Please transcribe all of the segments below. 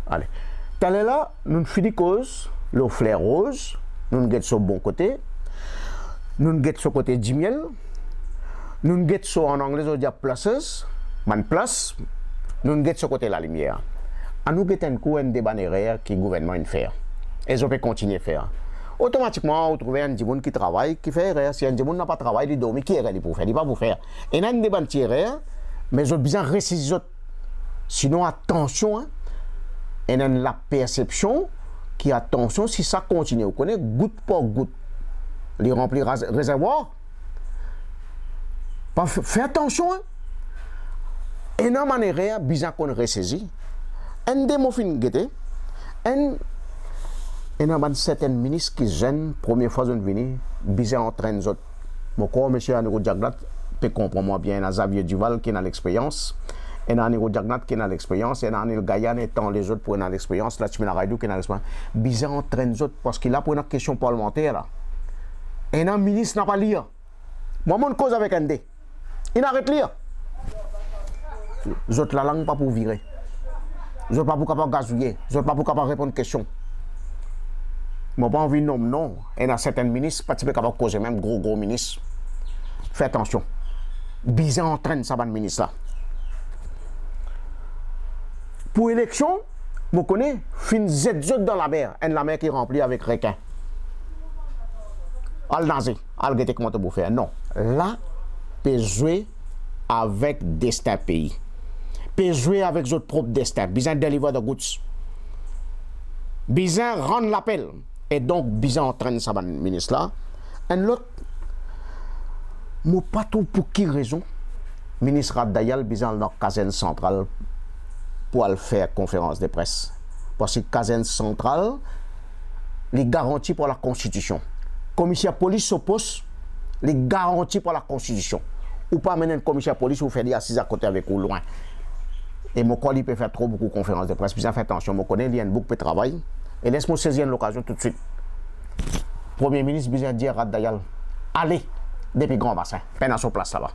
Allez. T'allais là, nous finissons cause, le flair rose, nous guettons sur le bon côté, nous guettons sur le côté du miel, nous guettons sur en anglais, on dit places, man place, nous guettons sur le côté de la lumière. À nous guettons un coup, un débat qui le gouvernement fait. Et on peut continuer à faire. Automatiquement, on trouve un monde qui travaille, qui fait erreur. Si un monde n'a pas travaillé, il dormit, qui est erreur pour faire, il va pour faire. Et là, un débat qui est erreur, mais on besoin de réciter. Sinon, attention, hein, et dans la perception, qui attention, si ça continue, vous connaissez, goutte par goutte, les remplir réservoir. Fais attention, hein. Et dans la manière, besoin qu'on ressaisit. Un des mots fin guetté, et dans certains ministres qui gênent, première fois qu'ils viennent, besoin entraîner les autres. Mon corps, M. Aniro Diaglat, peut comprendre bien, Xavier Duval qui a l'expérience. Et dans Aniro Diagnat qui a l'expérience, et dans Anil Gayan étant les autres pour avoir l'expérience, là, Timina Raidou qui a l'expérience. Bizarre entraîne les autres parce qu'il a pour une question parlementaire là. Et dans le ministre n'a pas lire. Moi, mon cause avec ND. Il arrête de lire. Les autres, la langue pas pour virer. Les autres, pas pour capable gazouiller. Les autres, pas pour capable répondre aux questions. Moi, pas envie de nom, non. Et dans certains ministres, pas capable de causer, même gros ministres. Fais attention. Bizarre entraîne ça, ban ministre là. Pour l'élection, vous connaissez, fin Z dans la mer qui est remplie avec requin. Al nazi, al gete comment vous faire. Non, là, peut jouer avec destin pays. Peut jouer avec votre propre destin. Besoin de délivrer de goods. Besoin rendre l'appel. Et donc, besoin entraîner ça, ministre là. Et l'autre, moi pas tout pour qui raison. Ministre Abdayal, besoin dans la caserne centrale. Pour aller faire conférence de presse. Parce que caserne centrale, les garanties pour la Constitution. Commissaire police s'oppose, les garanties pour la Constitution. Ou pas mener un commissaire police ou faire des assises à côté avec ou loin. Et mon collègue peut faire trop beaucoup de conférences de presse. Puis ça fait attention, je connais, il y a beaucoup de travail. Et laisse-moi saisir l'occasion tout de suite. Premier ministre, besoin de dire à Dayal, allez depuis Grand Bassin, peine à son place là-bas.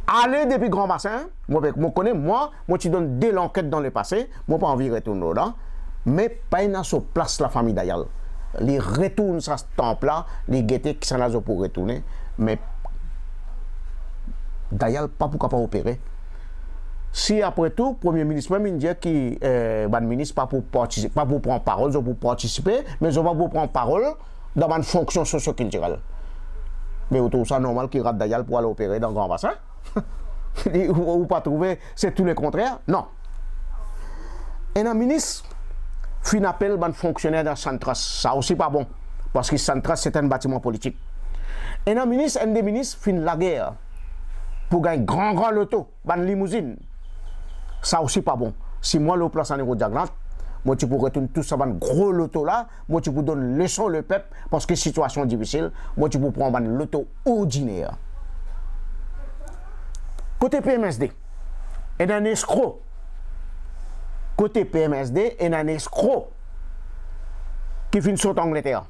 Allez depuis Grand Bassin, moi connais, moi tu donnes dès l'enquête dans le passé, moi pas envie de retourner là, mais pas une sur place la famille Dayal. Les retournent ça ce temple-là, les guettés qui sont là pour retourner, mais Dayal pas pour capable opérer. Si après tout, Premier ministre même il dit que le ministre pas pour participer, pas pour prendre parole, ils pour participer, mais ils vont pour prendre parole dans une fonction socio-culturelle. Mais autour de ça normal qu'il rate Dayal pour aller opérer dans Grand Bassin. Ou pas trouver, c'est tout le contraire. Non. Et un ministre fin appel un fonctionnaire dans Santras. Ça aussi pas bon. Parce que Santras, c'est un bâtiment politique. Et un ministre, un des ministres, fin la guerre. Pour gagner grand loto, une limousine. Ça aussi pas bon. Si moi, le place en Aniro Diagnat, moi, tu peux retourner tout ça, un gros loto là. Moi, tu peux donner leçon au peuple. Parce que situation difficile. Moi, tu peux prendre un loto ordinaire. Côté PMSD, et un escroc. Côté PMSD, et un escroc qui finit sur Angleterre.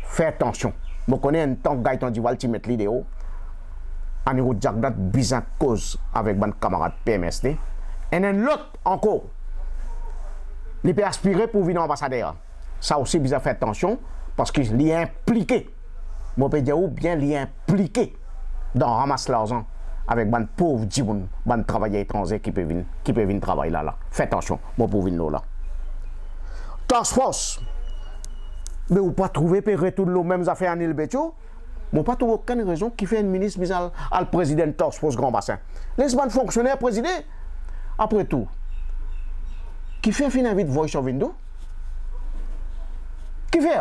Fais attention. Je connais un temps que Gaëtan Duval qui met l'idéo. Aniro Diagnat bizarre cause avec mon camarade PMSD. Et un l'autre encore. Il peut aspirer pour venir ambassadeur. Ça aussi, bizarre faire attention parce qu'il est impliqué. Je peux dire ou bien il est impliqué dans ramasser l'argent. Avec ban pauvre djiboun, ban travailleurs étrangers qui peuvent venir travailler là. Faites attention, moi pour venir là. Task Force, mais vous pas trouver pour retourner les mêmes affaires en Ile-Betio, mais pas trouver aucune raison qui fait un ministre misal à le président de Task Force Grand Bassin. Laisse ban fonctionnaire présider. Après tout, qui fait fin invite Voice of Window? Qui fait?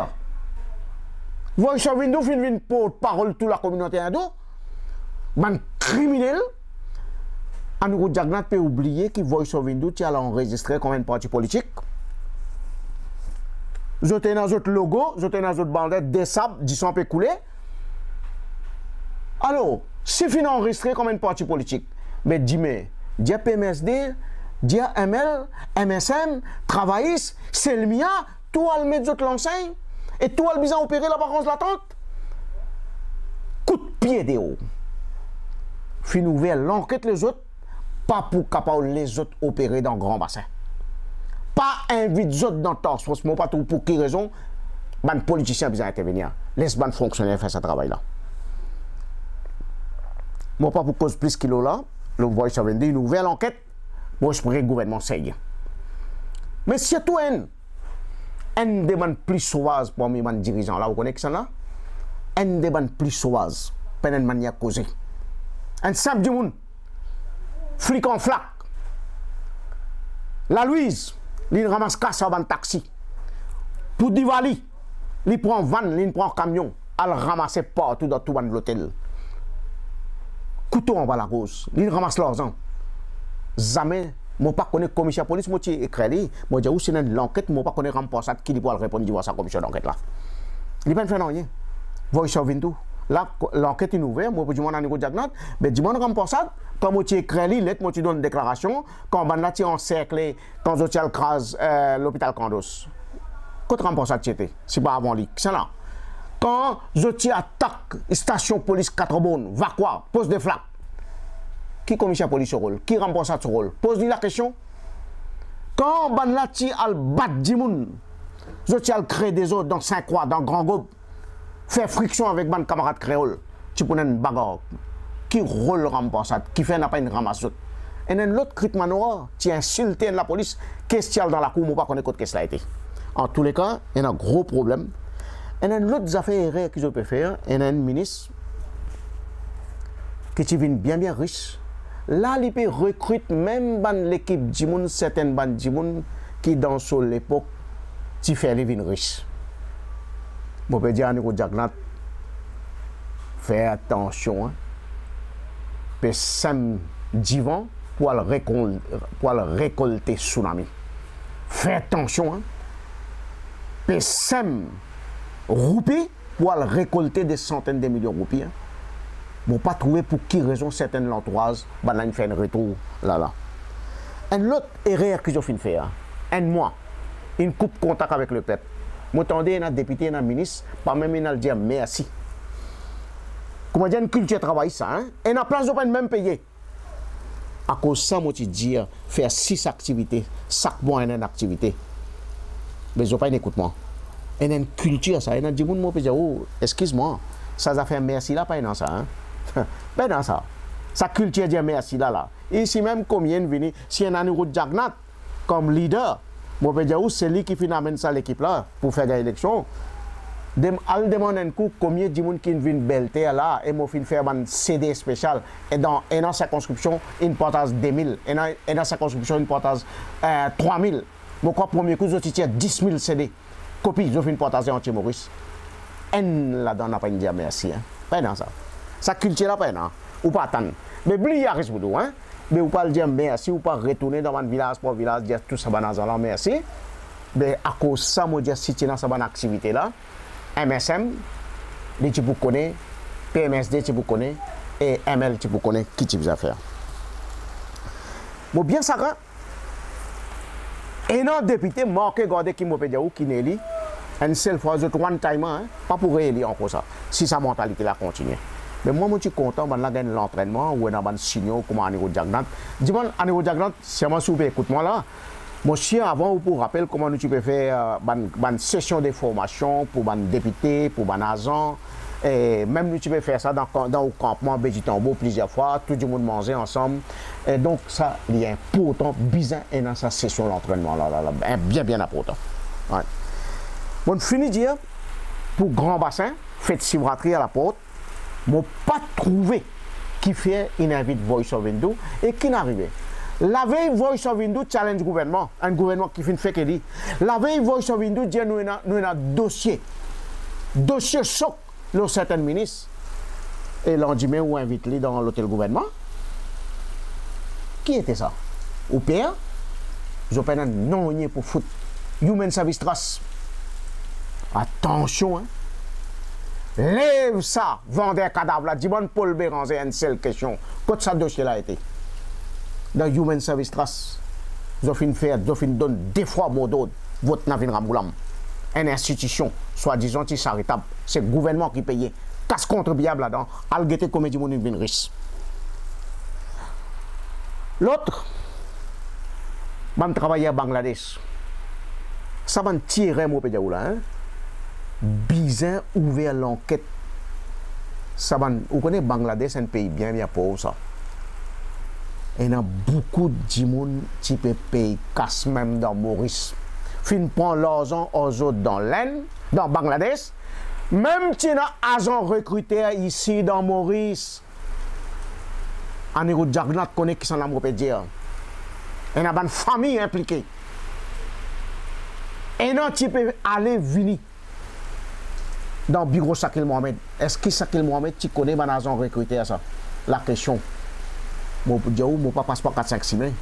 Voice of Window fin pour parole toute la communauté indo? Man criminel, Aniro Diagnat peut oublier que Voice of Window a enregistré comme un parti politique. Vous avez dans votre logo, vous avez dans votre bandette des sables, du sang peut couler. Alors, si vous enregistré comme un parti politique, mais dis-moi, dia PMSD, dia ML, MSM, Travaillis, Selmia, tout le met d'autres l'enseigne, et tout le besoin opérer l'apparence latente. Coup de pied des hauts. Fin ouvert l'enquête les autres, pas pour capable les autres opérer dans Grand Bassin. pas invite autres dans torse, parce que pas tout pour quelle raison, les politiciens besoin intervenir. Laisse les fonctionnaires faire ce travail-là. Moi, pas pour cause plus qu'il là, le Voice of India, une nouvelle enquête, moi, je pourrais le gouvernement sérieux. Mais surtout, un demande plus sauvage pour mes dirigeants là, vous connaissez ça là? Un demande plus sauvage, pas une manière causée. Un simple du monde, flic en flac. La Louise, il ramasse casse en taxi. Pour Divali, il prend van, il prend camion, il ramasse partout dans tout l'hôtel. Couteau en bas la gauche, il ramasse l'argent. Jamais, moi pas connais commissaire police, moi tu écris, moi dis où c'est l'enquête, moi pas connais remplaçant qui doit répondre à sa commission d'enquête là. Il ne fait rien. Voice of India. Là, l'enquête est ouverte, moi, je dis, mon diagnose, mais dis, mon remplaçant, quand tu écris, lettre, moi, tu donnes une déclaration, quand tu encerclé, quand tu écrases l'hôpital Candos. Quand remplaçant, tu étais, c'est pas avant lui, c'est là. Quand tu attaques station police 4 bonnes, va quoi, pose des flaques. Qui commissaire police ce rôle? Qui remplaçant ce rôle? Pose-lui la question. Quand tu as bat du monde, tu as créé des autres dans Saint-Croix, dans Grand Groupe, faire friction avec mes camarades créoles, tu peux une bagarre. Qui rôle remplaçant, qui fait pas une ramasse. Et l'autre crit manora, tu insultes la police, qu'est-ce qu'il y a dans la cour, moi pas connaître qu'est-ce que cela a été. En tous les cas, il y a un gros problème. Et l'autre affaire que je peux faire, il y a un ministre qui vient bien riche. Là, il peut recruter même l'équipe Djimoun, certaines bandes Djimoun qui dans l'époque, tu fais les vignes riches. Je peux dire à Nico Jagnat, fais attention. Hein. Sam divan pour le récolter tsunami. Fais attention. Hein. Sam roupies pour le récolter des centaines de millions de roupies. Hein. Bon, pas trouver pour qui raison certaines l'entourage, ben fait un retour là. Un autre erreur que j'ai fait faire, un mois, une coupe contact avec le peuple. Moi, attendez, un député, un ministre, pas même il dire merci. Comment dire une culture travail ça, hein? Et dans place de même payer. À cause de ça, moi, je dis, faire 6 activités, chaque mois, une activité. Mais je n'ai pas écoute-moi. Et une culture, ça, et un dit, moi, je dis, oh, excuse-moi, ça a fait merci là, pas dans ça, hein? Pas dans ça. Sa culture dit merci là. Ici même, combien vient, si un année de Jagnat, comme leader, moi, je peux dire, c'est lui qui amène ça l'équipe là, pour faire l'élection. Elle demande un coup combien de gens qui viennent belter là et moi fin faire un CD spécial et dans sa circonscription une partage 2000 et dans sa circonscription une partage 3000. Moi quoi premier coup je tiens 10 000 CD copie je fin partager en Maurice. En là-dedans n'a pas une dire merci hein. Pas dans ça. Ça culture là pas non ou pas attendre. Mais oubliez à risque hein. Mais ou pas le dire merci ou pas retourner dans un village pour village dire tout ça là merci. Mais à cause ça moi dire si tu dans ça bonne activité là MSM, tu peux connaître, PMSD, tu peux connaître, et ML, tu peux connaître qui tu veux faire. Bon, bien ça, et non, député, marqué, regardez qui m'a dit ou qui n'est pas, une seule fois, je one time, hein, pas pour élire encore ça, si sa mentalité là continue. Mais moi, je suis content, je vais l'entraînement, ou dans un signal, comme Anégo Jagnat. Dis-moi, Anégo Jagnat, si je suis écoute-moi là. Mon chien, avant, pour rappeler comment tu peux faire une session de formation pour les députés, pour les agents. Et même tu peux faire ça dans le campement Béjitambo plusieurs fois, tout le monde manger ensemble. Et donc, ça, il est important, bizarre, et dans sa session d'entraînement, bien important. Ouais. Bon, fini de dire, pour Grand Bassin, faites Sivratri à la porte, je n'ai pas trouvé qui fait une invite Voice of India et qui n'arrivait. La veille Voice of India challenge gouvernement, un gouvernement qui fait que dit. La veille Voice of India dit nous avons un dossier choc dans certains ministres. Et l'on dit mais on invite les dans l'hôtel gouvernement. Qui était ça? Au père, je peux un non pour foot. Human Service Trust. Attention, hein. Lève ça, vendeur cadavre là. Dis-moi Paul Béranger une seule question. Quand ça dossier là a été? Dans Human Service Trust, ils fin faire, ils donner deux fois mot d'ordre, votre navire Ramoulam. Une institution, soi-disant, qui charitable, c'est le gouvernement qui paye. Casse contribuable là-dedans, algété comme dit mon une riche. L'autre, je travaille à Bangladesh. ça va tirer mon pédia là, hein? Bizarre ouvert l'enquête. Ça va, vous connaissez Bangladesh, c'est un pays bien pauvre ça. Et il y a beaucoup de gens qui peuvent payer casse même dans Maurice. Fin prend l'argent aux autres dans l'Inde, dans Bangladesh. Même si il y a agents recrutés ici dans Maurice, en niveau de Jagnat connaît qui sont là, on peut dire. Il y a une famille impliquée. Et non, tu peux aller venir dans le bureau Sakil Mohamed. Est-ce que Sakil Mohamed, tu connais un agent recruté à ça? La question. Mon papa passe pas 4-5 semaines.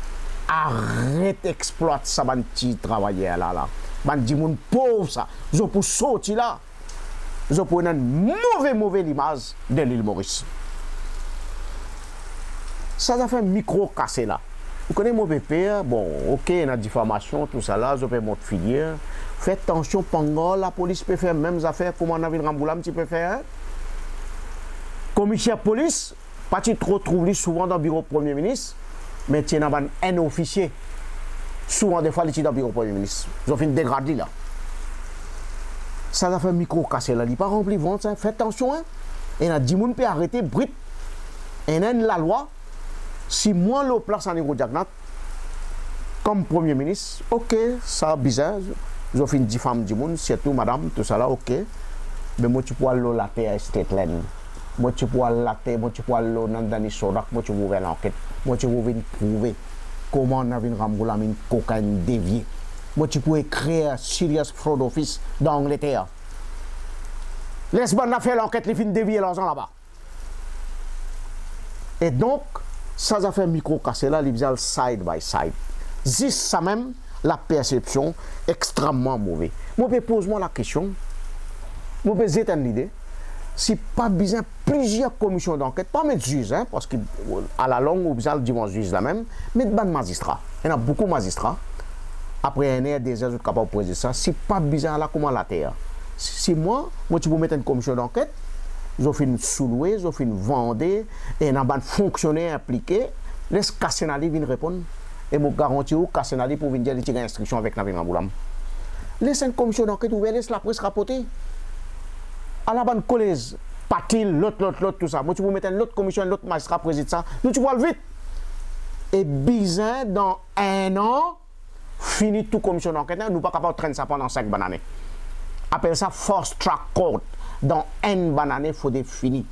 Arrête d'exploiter ça, ban petit travailleur là. Ban di moun pauvre ça. Ils ont pour sortir là. Ils ont pour une mauvaise image de l'île Maurice. Ça a fait un micro cassé là. Vous connaissez mon pépère, bon, ok, il y a une diffamation, tout ça là, je peux monter filière. Faites attention, pendant la police peut faire même affaires, comment on a vu Ramboulam, tu peux faire. Hein? Commissaire police, pas trop trouvé souvent dans le bureau Premier ministre, mais tu as un officier. Souvent, des fois, il est dans le bureau Premier ministre. Ils ont fait une dégradée là. Ça a fait un micro cassé là, il n'est pas rempli de vente, faites attention. Hein? Et il y a 10 personnes qui peuvent arrêter, brut. Et il y a la loi. Si moi, je place en niveau Jagnat, comme Premier ministre, ok, ça bizarre, je fais une diffame du monde, surtout madame, tout ça là, ok. Mais moi, tu peux aller la terre à Stetland. Moi, tu peux aller la terre, moi, tu peux aller dans les Sodak, moi, tu peux ouvrir l'enquête. Moi, tu peux prouver comment on a vu une cocaïne déviée. Moi, tu peux créer un Serious Fraud Office dans l'Angleterre. Laisse-moi faire l'enquête, les fins dévier l'argent là-bas. Et donc, ça a fait un micro cassé là, il faisait side by side. Juste ça même, la perception extrêmement mauvaise. Moi, je pose-moi la question, moi, je vais l'idée, si pas besoin plusieurs commissions d'enquête, pas mettre juge, hein, parce qu'à la longue, on besoin de juge là même, mais de magistrats. Il y en a beaucoup de magistrats. Après, il y a des autres capables de poser ça. Si pas besoin là, comment la terre? Si moi, tu peux mettre une commission d'enquête, ils ont fait une sous-louer, ils ont fait une vendre, et il y a un fonctionnaire impliqué. Laisse Kassenali venir répondre. Et je garantis que Kassenali pour venir dire qu'il y a une instruction avec Navin Ramboulam. Laisse une commission d'enquête ouverte, laisse la presse rapporter. À la bonne collège, Patil, l'autre, tout ça. Moi, tu peux mettre une autre commission, un autre magistrat préside ça. Nous, tu vois le vite. Et bizarre, dans 1 an, fini toute commission d'enquête, nous ne sommes pas capables de traîner ça pendant 5 années. Appelle ça Force Track Court. Dans une banane, il faut définir.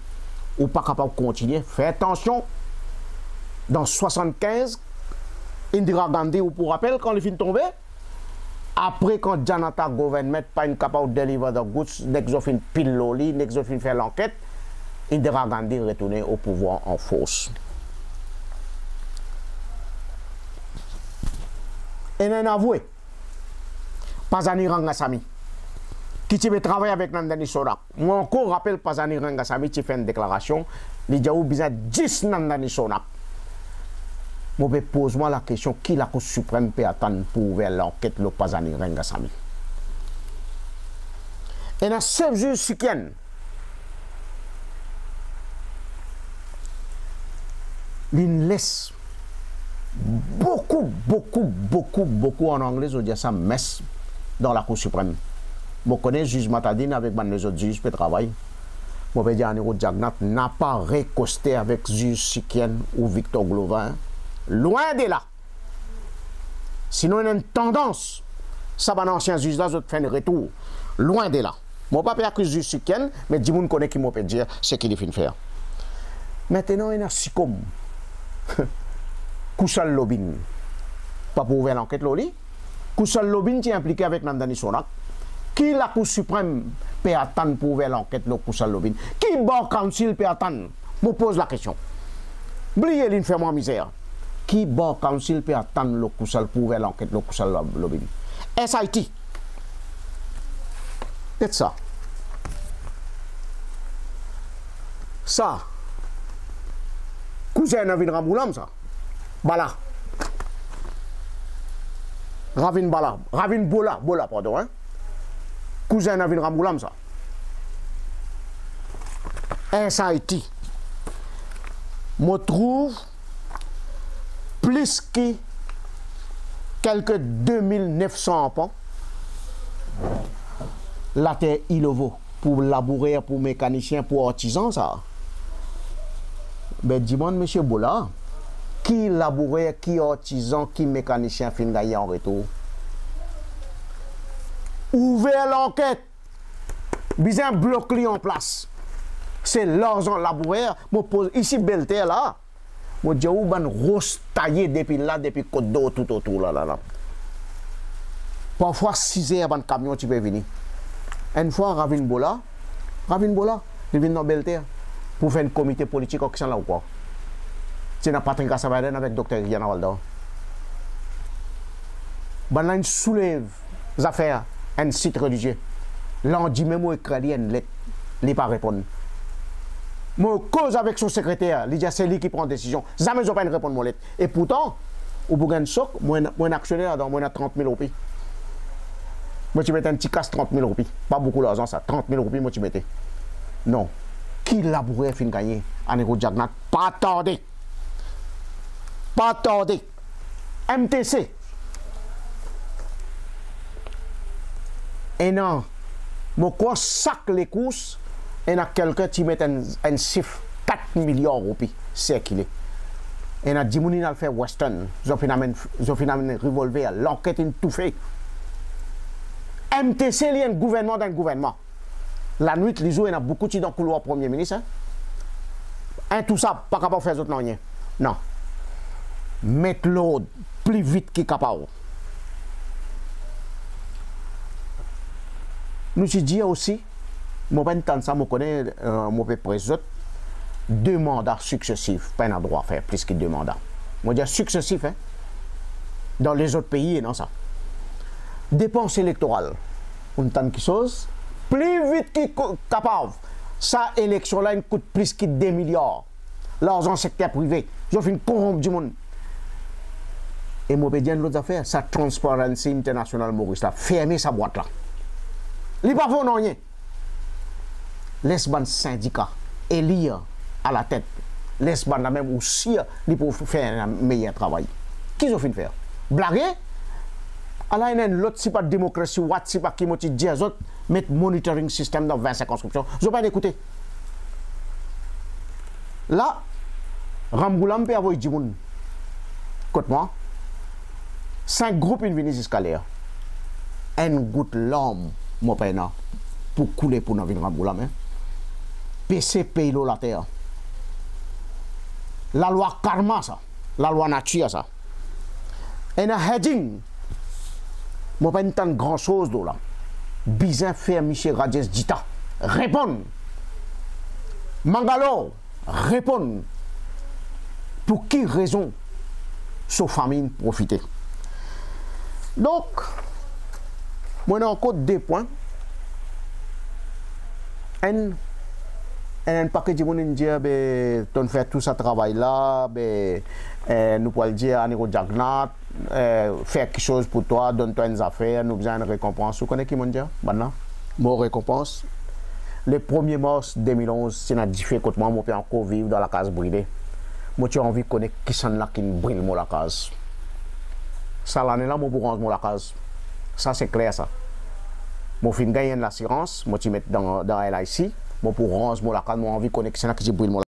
Ou pas capable de continuer. Faites attention. Dans 75, Indira Gandhi, ou pour rappel, quand les films tombaient, après quand Janata Government pas capable de délivrer the goods, n'exofine pile loli, n'exofine faire l'enquête, Indira Gandhi retournait au pouvoir en force. Et non avoué, Pazani Rangasamy, qui veut travailler avec Nandani Sodak. Moi encore rappelle Pazani Rangasamy qui fait une déclaration, il dit qu'il y a 10 Nandani Sodak. Moi, je pose-moi la question, qui la Cour suprême peut attendre pour ouvrir l'enquête de Pazani Rangasamy? Et dans ce juge Sikien, il laisse beaucoup en anglais, on dit ça, mess dans la Cour suprême. Je connais le juge Matadine avec les autres juges qui travaillent. Je peux dire que Jagnat n'a pas récosté avec le juge Sikien ou Victor Glovin. Loin de là. Sinon, il y a une tendance. Ça va dans l'ancien juge là, je fais un retour. Loin de là. Je ne peux pas accuser le juge Sikien, mais dis moi connaît qui m'a peut dire ce qu'il est fin de faire. Maintenant, il y a Sikom. Koussal Lobin. Pas pour ouvrir l'enquête, Loli. Koussal Lobin qui est impliqué avec Nandani Sodak. Qui la Cour suprême peut attendre pour ouvrir l'enquête, le Koussal Lobin? Qui Bar Council peut attendre? Je me pose la question. Oubliez l'infirme misère. Qui Bar Council peut attendre le Koussal pour ouvrir l'enquête, le Koussal Lobin? SIT. C'est ça. Ça. Cousin Navin Ramboulam, ça. Bala. Ravin Bala. Ravin Bola, pardon, hein. Cousin Navin Ramboulam, ça. SIT. Je trouve plus que quelques 2900 enfants la terre il le vaut pour labourer, pour mécanicien, pour artisan, ça. Ben, dis-moi, monsieur Bola, qui labourer, qui artisan, qui mécanicien fin gagner en retour? Ouvrez l'enquête. Bien bloc en place. C'est l'argent laboureur. Moi pose ici belle terre là. Moi dis ou ban rose taillé depuis là, depuis côte d'eau tout autour là. Parfois 6 heures ban camion tu peux venir. Une fois Ravin Bola, il vient dans belle terre pour faire un comité politique action là ou quoi. C'est na Patrick Assavaden avec docteur Yana Waldo. Ban là il soulève les affaires un site religieux. Là on dit même moi écrit une lettre, il pas répondre. Moi cause avec son secrétaire, il dit c'est lui qui prend décision. Jamais je pas répondre mon lettre. Et pourtant, au bout d'un choc, moi un actionnaire dans moi 30 000 roupies. Moi tu mets un petit casse 30 000 roupies. Pas beaucoup d'argent ça, 30 000 roupies moi tu mettais. Non. Qui labourait fin gagner en éco Jagnat? Pas tardé. Pas tardé. MTC. Et non. Moi quoi sac les courses et a quelqu'un qui met un chiffre 4 millions de roupies, c'est qu'il est. Et a dit mouni n'a fait Western, ils ont finalement revolver, l'enquête est tout fait. MTC il y a un gouvernement d'un gouvernement. La nuit les jours il y a beaucoup de dans le couloir premier ministre. Hein? Tout ça pas capable de faire autre non. Non. Mettre l'eau plus vite qu'il capable. Nous se dit aussi, moi ben tant ça, moi connais, moi peux présenter 2 mandats successifs, pas un droit à faire plus que 2 mandats. Moi dis successifs, hein, dans les autres pays, non ça. Dépenses électorales, une tant de chose, plus vite qu'il capable. Ça élection là, il coûte plus que 2 milliards. L'argent secteur privé, je fais une corrompre du monde. Et moi peux dire l'autre affaire, ça Transparency International Maurice là, fermer sa boîte là. Il n'y a pas de rien. Les syndicats élire à la tête. Les bandes même aussi pour faire un meilleur travail. Qu'est-ce qu'ils ont fait faire? Blaguer? Alors, il y a l'autre, si pas de démocratie, ou si pas qui m'a dit, les autres mettre monitoring system dans 20 circonscriptions. Je ne vais pas écouter. Là, Ramboulam peut avoir dit, écoute-moi, 5 groupes ils viennent jusqu'à l'air. Un goutte l'homme. Mon père, pour couler pour nous venir en Ramboulam. PC paye l'eau la terre. La loi karma, ça. La loi nature, ça. Et un heading. Mon père, pas grand chose là. Bizarre faire Michel Radjes Dita. Répondre. Mangalore. Répondre. Pour qui raison sa famille profiter? Donc, moi, j'ai encore 2 points. Un paquet de monde dit on fait tout ce travail là, nous pouvons dire à niveau Jagnat, faire quelque chose pour toi, donne-toi une affaire, nous besoin une récompense. Vous connaissez qui m'ont dit maintenant? Mon récompense. Le 1er mars 2011, c'est un difficile contre moi, je peux encore vivre dans la case brûlée. Moi, j'ai envie de connaître qui sont là qui brûle la case. Ça l'année là, moi, pour rendre la case. Ça, c'est clair, ça. Moi, je gagne l'assurance, moi, je mets dans LIC. Moi, pour rendre la case, moi, envie de connaître qui sont là qui brûle